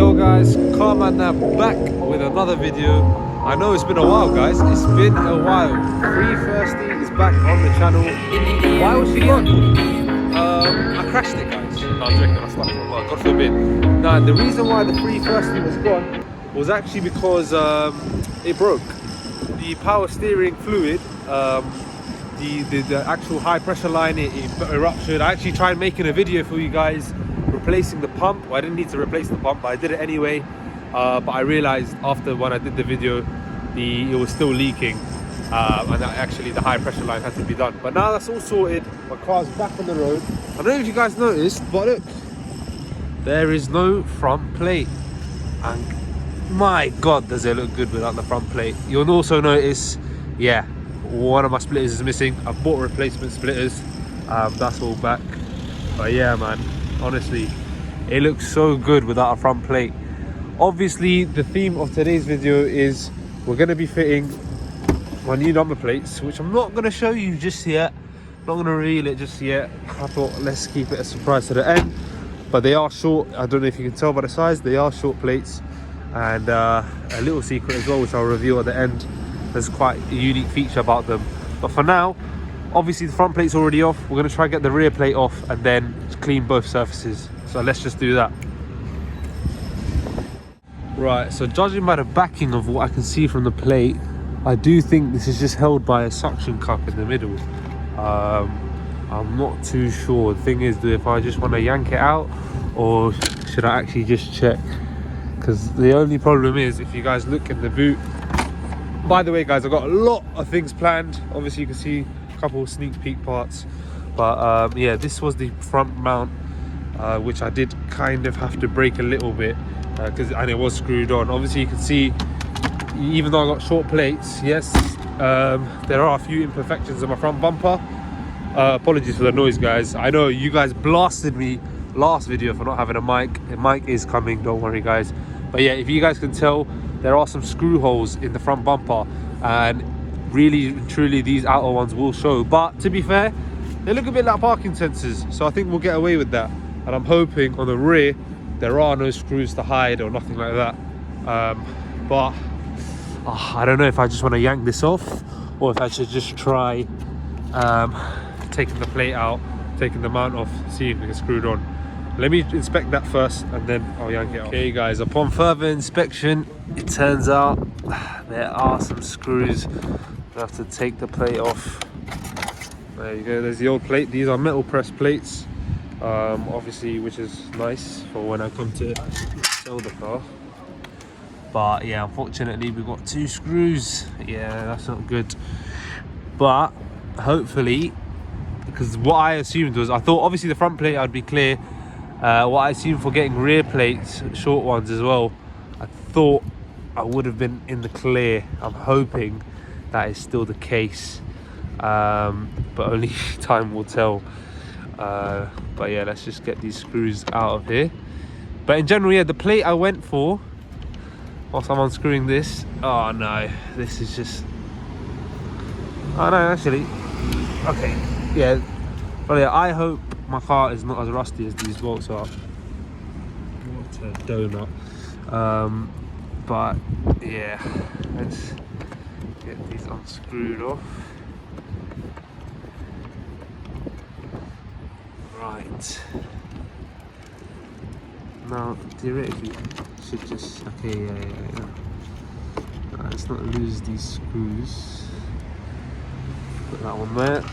Yo guys, Carman now back with another video. I know it's been a while guys, it's been a while. 3Thirsty is back on the channel. Why was she gone? I crashed it guys. No, I'm joking, that's like, well, God forbid. Now the reason why the 3Thirsty was gone was actually because it broke. The power steering fluid, the actual high pressure line, it erupted. I actually tried making a video for you guys replacing the pump. Well, I didn't need to replace the pump, but I did it anyway. But I realized after when I did the video, it was still leaking, and that actually the high pressure line had to be done. But now that's all sorted. My car's back on the road. I don't know if you guys noticed, but look, there is no front plate, and my God, does it look good without the front plate. You'll also notice, yeah, one of my splitters is missing. I've bought replacement splitters. That's all back. But yeah, man, honestly, it looks so good without a front plate. Obviously, the theme of today's video is we're going to be fitting my new number plates, which I'm not going to show you just yet. I'm not going to reveal it just yet. I thought let's keep it a surprise to the end. But they are short. I don't know if you can tell by the size. They are short plates. And a little secret as well, which I'll reveal at the end. There's quite a unique feature about them. But for now, obviously the front plate's already off. We're going to try and get the rear plate off and then clean both surfaces. So let's just do that. Right, so judging by the backing of what I can see from the plate, I do think this is just held by a suction cup in the middle. I'm not too sure. The thing is, if I just want to yank it out, or should I actually just check? Because the only problem is, if you guys look in the boot, by the way guys, I've got a lot of things planned. Obviously you can see a couple of sneak peek parts, but yeah, this was the front mount, which I did kind of have to break a little bit, and it was screwed on. Obviously you can see, even though I got short plates, yes, there are a few imperfections in my front bumper. Apologies for the noise guys. I know you guys blasted me last video for not having a mic. The mic is coming, don't worry guys. But yeah, if you guys can tell, there are some screw holes in the front bumper, and really and truly these outer ones will show. But to be fair, they look a bit like parking sensors, so I think we'll get away with that. And I'm hoping on the rear there are no screws to hide or nothing like that. But I don't know if I just want to yank this off, or if I should just try taking the plate out, taking the mount off, see if it's screwed on. Let me inspect that first and then I'll yank it off. Okay guys, upon further inspection, it turns out there are some screws. I have to take the plate off. There you go, there's the old plate. These are metal press plates, obviously, which is nice for when I come to sell the car. But yeah, unfortunately we've got two screws. Yeah, that's not good. But hopefully, because what I assumed was, I thought obviously the front plate I'd be clear. What I assumed for getting rear plates, short ones as well, I thought I would have been in the clear. I'm hoping that is still the case, but only time will tell. But yeah, let's just get these screws out of here. But in general, yeah, the plate I went for, whilst I'm unscrewing this, oh no, this is just, oh no, actually, okay, yeah. But yeah, I hope my car is not as rusty as these bolts are. What a donut. But yeah, let's get these unscrewed off. Right. Now, theoretically, should just, okay, yeah. Let's not lose these screws. Put that one there.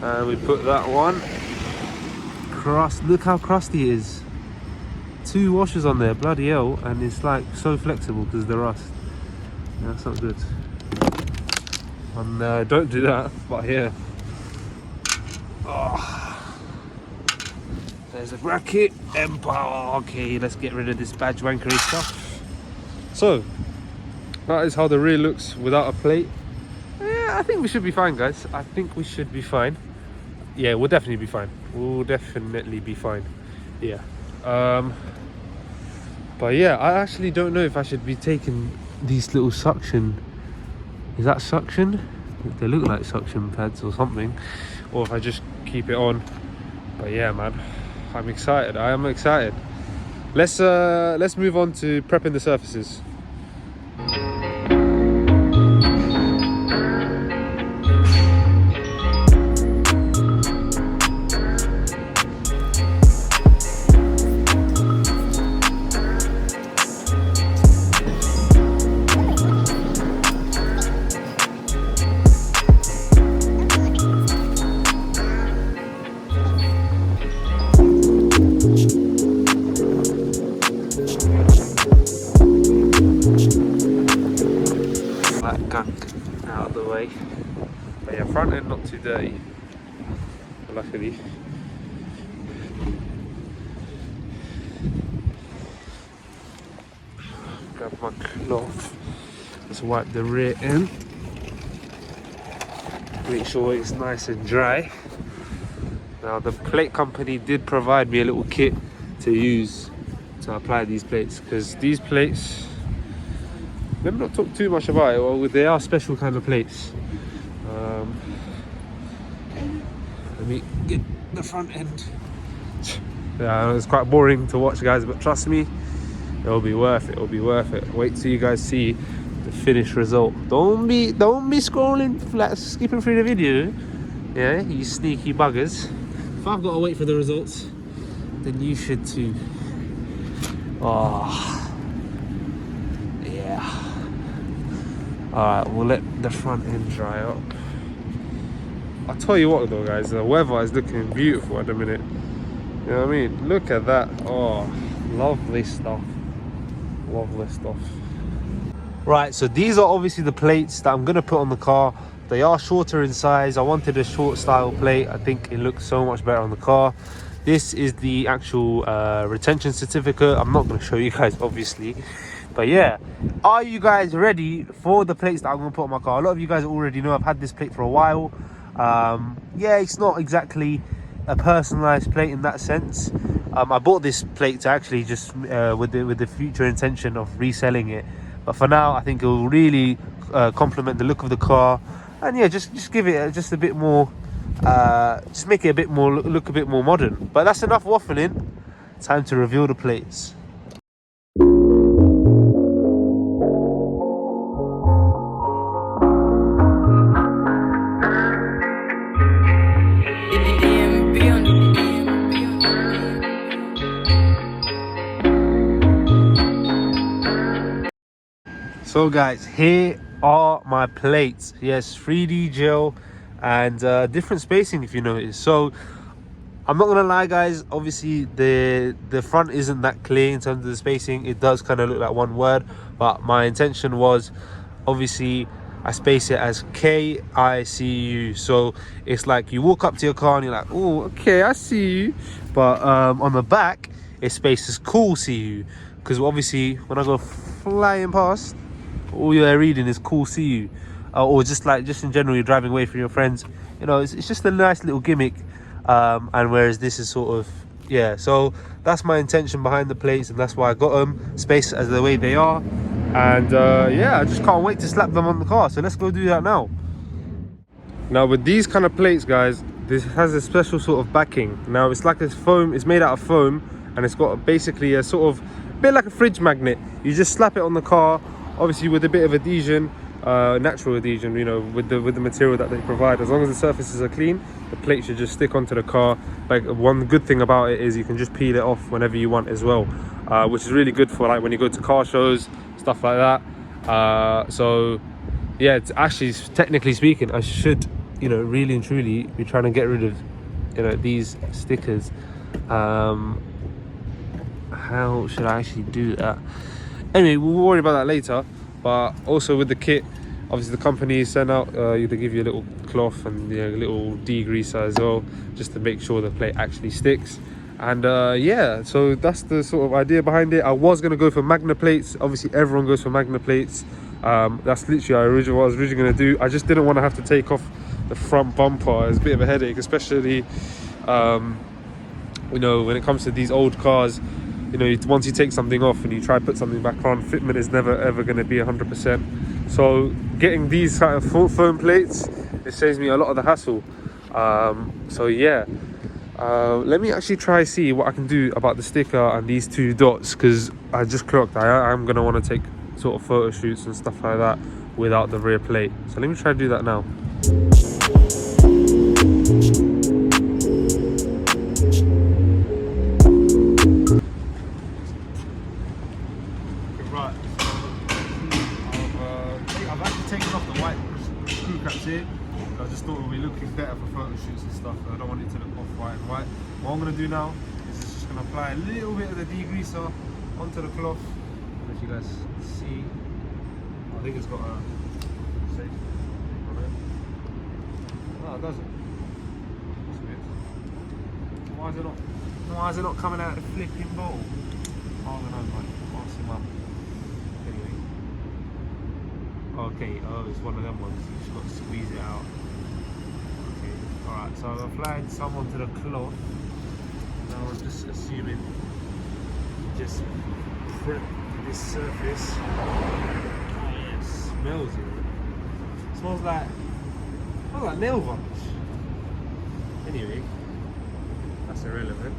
And we put that one. Look how crusty it is. 2 washers on there, bloody hell, and it's like so flexible because of the rust. Yeah, that's not good. And don't do that, but yeah. Oh. There's a bracket, Empire. Okay, let's get rid of this badge wankery stuff. So, that is how the rear looks without a plate. Yeah, I think we should be fine, guys. I think we should be fine. Yeah, we'll definitely be fine. We'll definitely be fine. Yeah. But yeah, I actually don't know if I should be taking these little suction. Is that suction? They look like suction pads or something. Or if I just keep it on. But yeah, man, I'm excited. I am excited. Let's move on to prepping the surfaces. That gunk out of the way. But yeah, front end not too dirty, luckily. Grab my cloth. Let's wipe the rear end. Make sure it's nice and dry. Now the plate company did provide me a little kit to use to apply these plates, because these plates, let me not talk too much about it, well, they are special kind of plates. Let me get the front end. Yeah, it's quite boring to watch, guys, but trust me, it'll be worth it. It'll be worth it. Wait till you guys see the finished result. Don't be scrolling flat, skipping through the video. Yeah, you sneaky buggers. If I've got to wait for the results, then you should too. Oh, yeah. Alright, we'll let the front end dry up. I'll tell you what though, guys, the weather is looking beautiful at the minute. You know what I mean? Look at that. Oh, lovely stuff. Lovely stuff. Right, so these are obviously the plates that I'm going to put on the car. They are shorter in size. I wanted a short style plate. I think it looks so much better on the car. This is the actual retention certificate. I'm not going to show you guys, obviously. But yeah, are you guys ready for the plates that I'm going to put on my car? A lot of you guys already know I've had this plate for a while. Yeah, it's not exactly a personalized plate in that sense. I bought this plate to actually just with the future intention of reselling it. But for now, I think it will really complement the look of the car. And yeah, just give it just a bit more, just make it a bit more, look a bit more modern. But that's enough waffling. Time to reveal the plates. So guys, here are my plates. Yes, 3D gel and different spacing, if you notice. So I'm not gonna lie, guys, obviously the front isn't that clear in terms of the spacing. It does kind of look like one word, but my intention was, obviously I space it as KICU. So it's like you walk up to your car and you're like, oh, okay, I see you. But on the back, it's spaced as cool CU, because obviously when I go flying past, all you're reading is cool see you, or just in general, you're driving away from your friends, you know, it's just a nice little gimmick. And whereas this is sort of, yeah, so that's my intention behind the plates, and that's why I got them spaced as the way they are. And yeah, I just can't wait to slap them on the car, so let's go do that now. Now with these kind of plates, guys, this has a special sort of backing. Now it's like this foam, it's made out of foam, and it's got basically a sort of bit like a fridge magnet. You just slap it on the car, obviously with a bit of adhesion, natural adhesion, you know, with the material that they provide. As long as the surfaces are clean, the plate should just stick onto the car. Like, one good thing about it is you can just peel it off whenever you want as well, which is really good for like when you go to car shows, stuff like that. So yeah, it's actually, technically speaking, I should, you know, really and truly be trying to get rid of, you know, these stickers. How should I actually do that? Anyway, we'll worry about that later. But also with the kit, obviously the company sent out, they give you a little cloth and, you know, a little degreaser as well, just to make sure the plate actually sticks. And yeah, so that's the sort of idea behind it. I was going to go for Magna plates. Obviously everyone goes for Magna plates. That's literally what I was originally going to do. I just didn't want to have to take off the front bumper. It's a bit of a headache, especially you know, when it comes to these old cars. You know, once you take something off and you try to put something back on, fitment is never ever going to be 100%. So getting these kind of foam plates, it saves me a lot of the hassle. So yeah, Let me actually try see what I can do about the sticker and these two dots, because I just clocked I'm gonna want to take sort of photo shoots and stuff like that without the rear plate. So let me try to do that now. Right, I've actually taken off the white screw caps here. I just thought it would be looking better for photo shoots and stuff. I don't want it to look off white and white. What I'm going to do now is just going to apply a little bit of the degreaser onto the cloth. I don't know if you guys see. I think it's got a safe on it. No, it doesn't. That's weird. Why is it not coming out of the flipping bowl? I don't know, man. Ask him up. Anyway. Okay, oh, it's one of them ones. You just got to squeeze it out. Okay, alright, so I've applied some onto the cloth. Now I'm just assuming you just prep this surface. Oh yeah, it smells it. Smells like nail varnish. Anyway, that's irrelevant.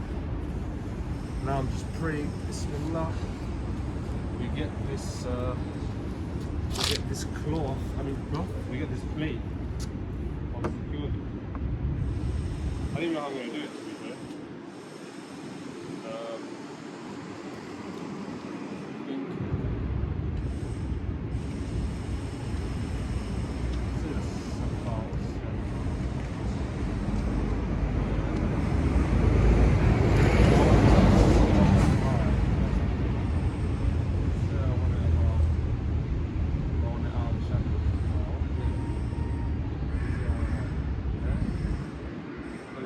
Now I'm just praying, bismillah, we get this cloth, we get this plate on security. I don't even know how I'm going to do it, to be fair.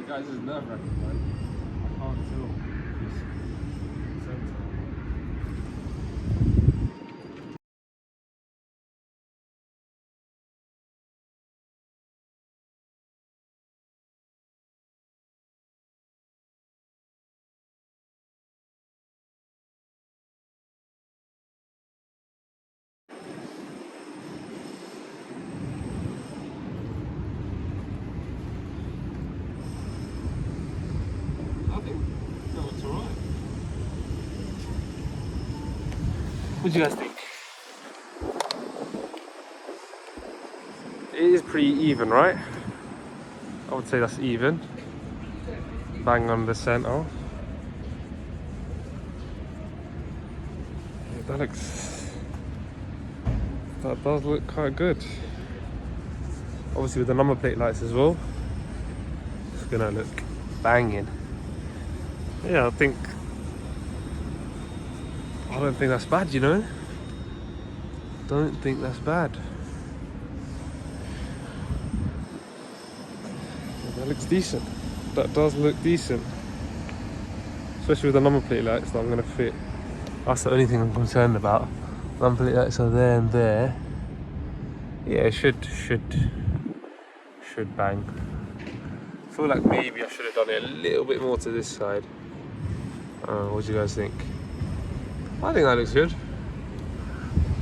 Guys, this is nerve-wracking, man. I can't tell this center. What do you guys think? It is pretty even, right? I would say that's even. Bang on the center. Yeah, that does look quite good. Obviously with the number plate lights as well, it's gonna look banging. Yeah, I don't think that's bad, you know? Don't think that's bad. That looks decent. That does look decent. Especially with the number plate lights that I'm going to fit. That's the only thing I'm concerned about. Number plate lights are there and there. Yeah, it should bang. I feel like maybe I should have done it a little bit more to this side. What do you guys think? I think that looks good.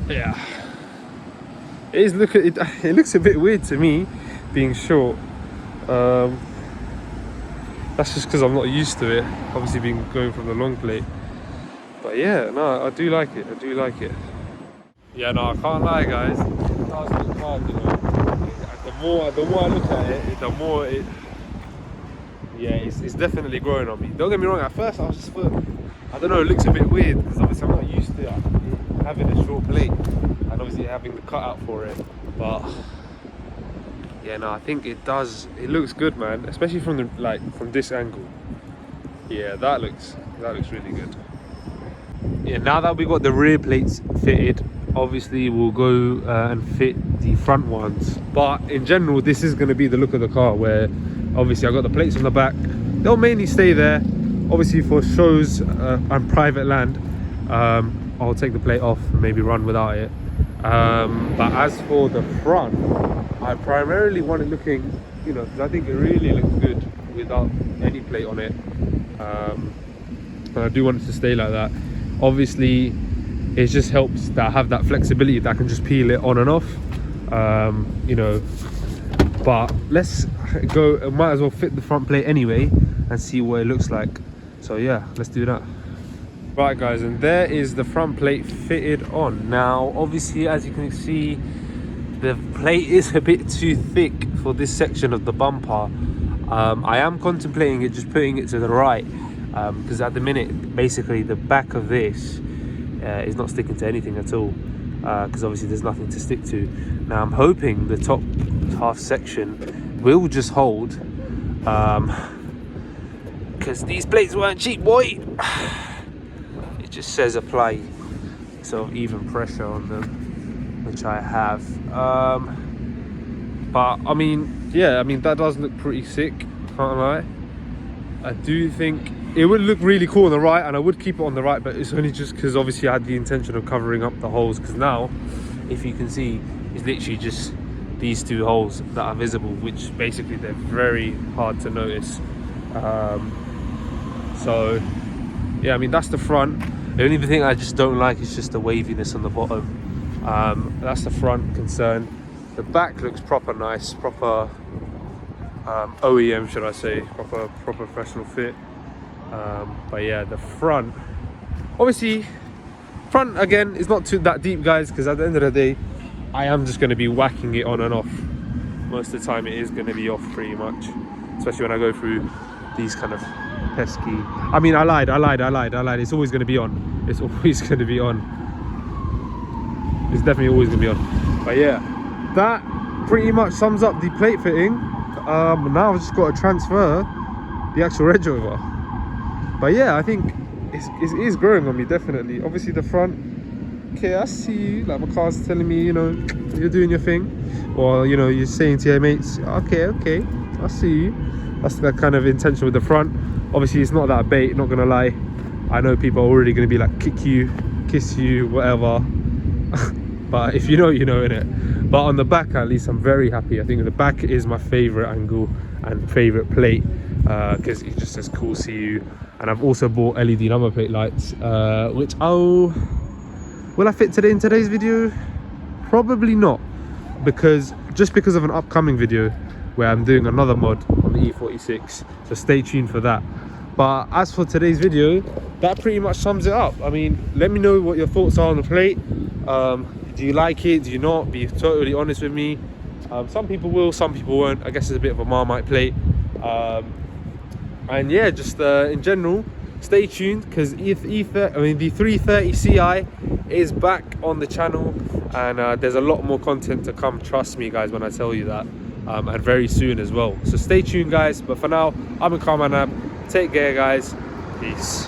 Yeah. It looks a bit weird to me, being short. That's just because I'm not used to it. Obviously, going from the long plate. But yeah, no, I do like it. I do like it. Yeah, no, I can't lie, guys. It does look hard, you know. The more I look at it, the more it. Yeah, it's definitely growing on me. Don't get me wrong. At first, I was just I don't know, it looks a bit weird because obviously I'm not used to having a short plate and obviously having the cutout for it. But yeah, no, I think it looks good, man, especially from this angle. Yeah, that looks really good. Yeah, now that we got the rear plates fitted, obviously we'll go and fit the front ones. But in general, this is going to be the look of the car, where obviously I got the plates on the back. They'll mainly stay there. Obviously for shows and private land, I'll take the plate off and maybe run without it. But as for the front, I primarily want it looking, you know, because I think it really looks good without any plate on it. And I do want it to stay like that. Obviously, it just helps that I have that flexibility that I can just peel it on and off, you know. But let's go, might as well fit the front plate anyway. and see what it looks like. So yeah, let's do that. Right guys, and there is the front plate fitted on. Now obviously, as you can see, the plate is a bit too thick for this section of the bumper. I am contemplating it just putting it to the right, because at the minute basically the back of this is not sticking to anything at all, because obviously there's nothing to stick to. Now I'm hoping the top half section will just hold, because these plates weren't cheap, boy. It just says apply sort of even pressure on them, which I have. But I mean, yeah, I mean that does look pretty sick, can't lie. I do think it would look really cool on the right, and I would keep it on the right, but it's only just because obviously I had the intention of covering up the holes, because now, if you can see, it's literally just these two holes that are visible, which basically they're very hard to notice. So yeah, I mean that's the front. The only thing I just don't like is just the waviness on the bottom. That's the front concern. The back looks proper nice, proper OEM, should I say, proper professional fit. But yeah, the front, obviously, front again is not too that deep, guys, because at the end of the day, I am just going to be whacking it on and off. Most of the time, it is going to be off pretty much, especially when I go through these kind of pesky. I mean, I lied. It's always going to be on. It's always going to be on. It's definitely always going to be on. But yeah, that pretty much sums up the plate fitting. Now I've just got to transfer the actual edge over. But yeah, I think it is growing on me, definitely. Obviously the front, okay, I see you, like my car's telling me, you know, you're doing your thing, or you know, you're saying to your mates, okay, I see you. That's the kind of intention with the front. Obviously it's not that bait, not gonna lie. I know people are already gonna be like, kick you, kiss you, whatever. But if you know, you know, innit? But on the back, at least, I'm very happy. I think the back is my favorite angle and favorite plate, because it just says cool CU. And I've also bought LED number plate lights, which will I fit today in today's video? Probably not, because of an upcoming video where I'm doing another mod on the E46, so stay tuned for that. But as for today's video, that pretty much sums it up. I mean, let me know what your thoughts are on the plate. Do you like it? Do you not? Be totally honest with me. Some people will, some people won't. I guess it's a bit of a Marmite plate. And yeah, just in general, stay tuned, because the 330Ci is back on the channel, and there's a lot more content to come. Trust me, guys, when I tell you that, and very soon as well. So stay tuned, guys. But for now, I'm in Carmanab. Take care, guys. Peace.